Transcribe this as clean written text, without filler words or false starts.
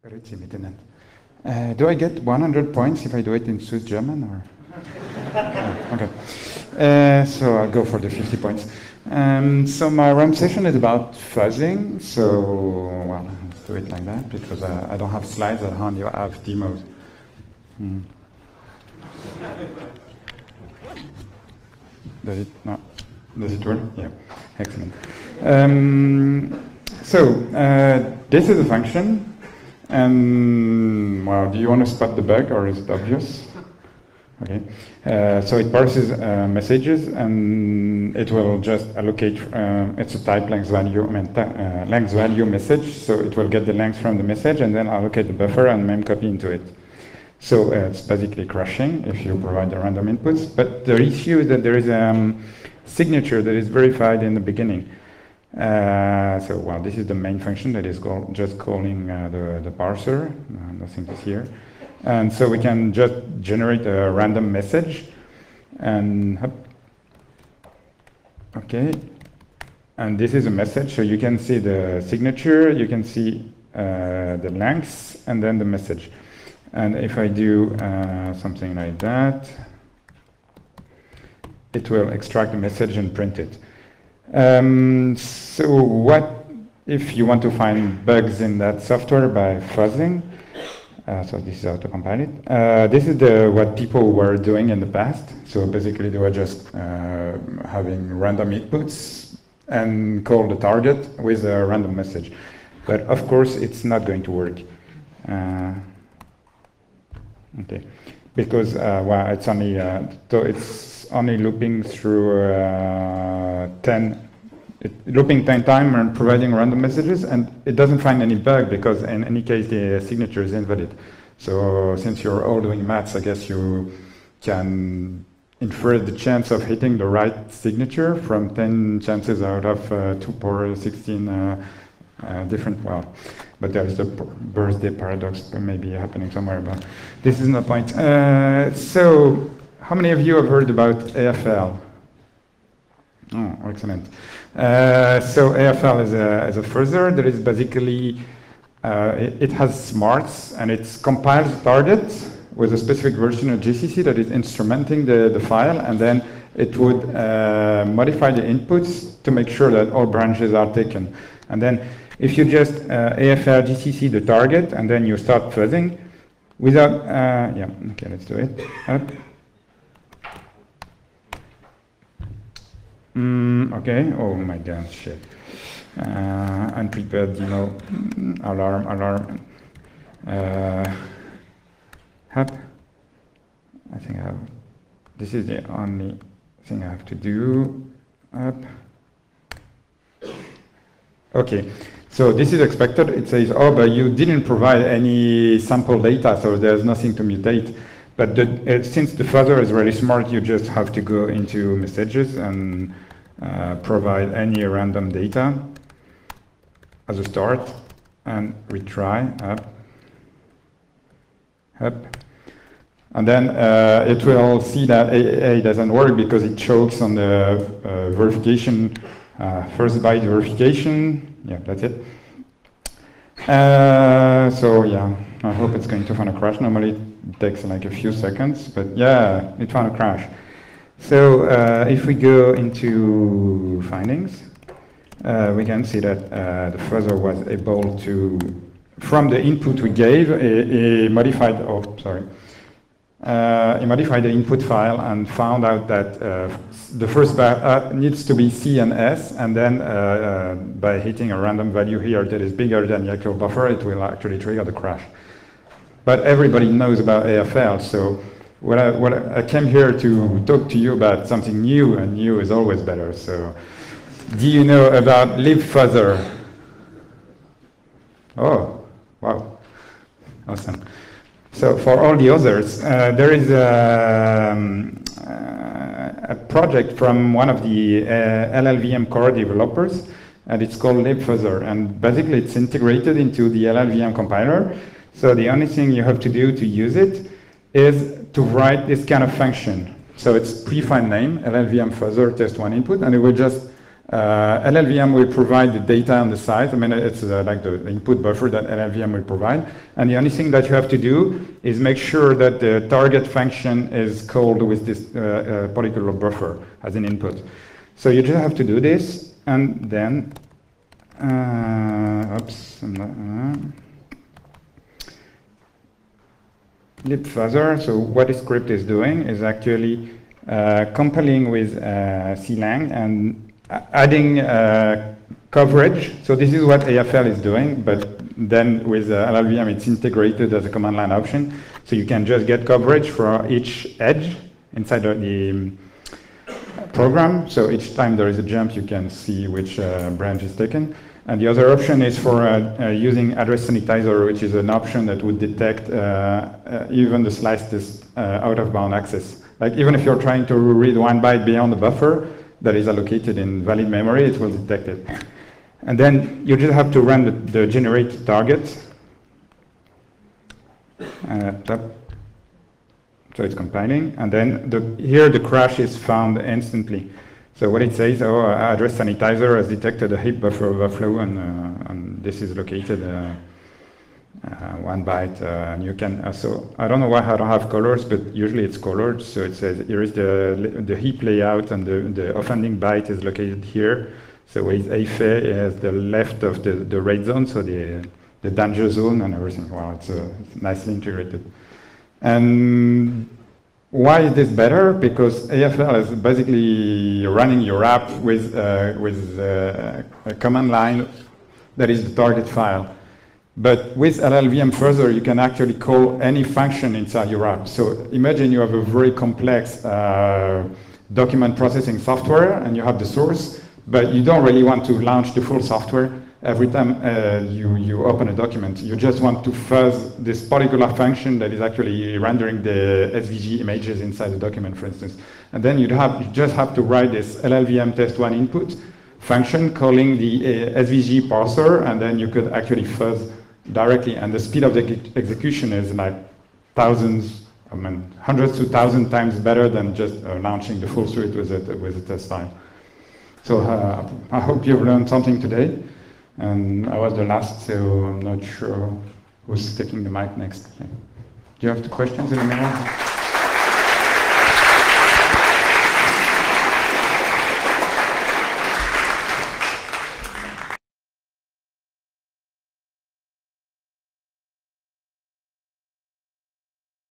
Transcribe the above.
Grüezi miteinander. Do I get 100 points if I do it in Swiss German or? Oh, okay. So I'll go for the 50 points. So my Rump session is about fuzzing. So well, let's do it like that because I don't have slides at hand. You have demos. Does it not? Does it work? Yeah. Excellent. This is a function. And well, do you want to spot the bug or is it obvious? Okay. So it parses messages and it will just allocate. It's a type length value, length value message. So it will get the length from the message and then allocate the buffer and mem copy into it. So it's basically crashing if you provide the random inputs. But the issue is that there is a signature that is verified in the beginning. Well, this is the main function that is just calling the parser. Nothing is here. And so we can just generate a random message. And okay. And this is a message. So you can see the signature, you can see the lengths, and then the message. And if I do something like that, it will extract the message and print it. So what if you want to find bugs in that software by fuzzing? So this is how to compile it. This is what people were doing in the past. So basically they were just having random inputs and call the target with a random message. But of course it's not going to work. Okay, because well, it's only only looping through looping 10 times and providing random messages, and it doesn't find any bug because in any case the signature is invalid. So since you're all doing maths, I guess you can infer the chance of hitting the right signature from 10 chances out of 2 power 16 different, well, but there's the birthday paradox maybe happening somewhere, but this is the point. So how many of you have heard about AFL? Oh, excellent. So AFL is a fuzzer that is basically, it has smarts and it compiles targets with a specific version of GCC that is instrumenting the file, and then it would modify the inputs to make sure that all branches are taken. And then if you just AFL GCC the target and then you start fuzzing without, yeah, okay, let's do it. Okay, oh my god, shit. Unprepared demo, alarm. I think I have, this is the only thing I have to do. Okay, so this is expected. It says, oh, but you didn't provide any sample data, so there's nothing to mutate. But since the fuzzer is really smart, you just have to go into messages and provide any random data as a start and retry up. And then it will see that AA doesn't work because it chokes on the verification, first byte verification. Yeah, that's it. So yeah, I hope it's going to find a crash. Normally it takes like a few seconds, but yeah, it found a crash. So if we go into findings, we can see that the fuzzer was able to, from the input we gave, he modified the input file and found out that the first byte needs to be C and S, and then by hitting a random value here that is bigger than the actual buffer, it will actually trigger the crash. But everybody knows about AFL, so I came here to talk to you about something new, and new is always better. So, do you know about libfuzzer? Oh, wow, awesome. So for all the others, there is a project from one of the LLVM core developers, and it's called libfuzzer, and basically it's integrated into the LLVM compiler. So the only thing you have to do to use it is to write this kind of function. So it's predefined name, LLVM fuzzer test1 input, and it will just LLVM will provide the data on the side. I mean, it's like the input buffer that LLVM will provide. And the only thing that you have to do is make sure that the target function is called with this particular buffer as an input. So you just have to do this, and then, libfuzzer. So what this script is doing is actually compiling with clang and adding coverage. So this is what AFL is doing, but then with LLVM it's integrated as a command line option. So you can just get coverage for each edge inside the program. So each time there is a jump, you can see which branch is taken. And the other option is for using address sanitizer, which is an option that would detect even the slightest out-of-bound access. Like even if you're trying to read 1 byte beyond the buffer that is allocated in valid memory, it will detect it. And then you just have to run the generate target. So it's compiling, and then here the crash is found instantly. So what it says, oh, address sanitizer has detected a heap buffer overflow, and this is located 1 byte. And you can, so I don't know why I don't have colors, but usually it's colored. So it says here is the heap layout, and the offending byte is located here. So with AFE is the left of the red zone, so the danger zone and everything. Wow, it's nicely integrated. And why is this better? Because AFL is basically running your app with a command line that is the target file. But with LLVM further, you can actually call any function inside your app. So imagine you have a very complex document processing software, and you have the source, but you don't really want to launch the full software every time you open a document. You just want to fuzz this particular function that is actually rendering the SVG images inside the document, for instance. And then you just have to write this LLVM test1 input function calling the SVG parser, and then you could actually fuzz directly. And the speed of the execution is like hundreds to 1,000 times better than just launching the full suite with a test file. So I hope you've learned something today. And I was the last, so I'm not sure who's taking the mic next. Do you have the questions in the middle?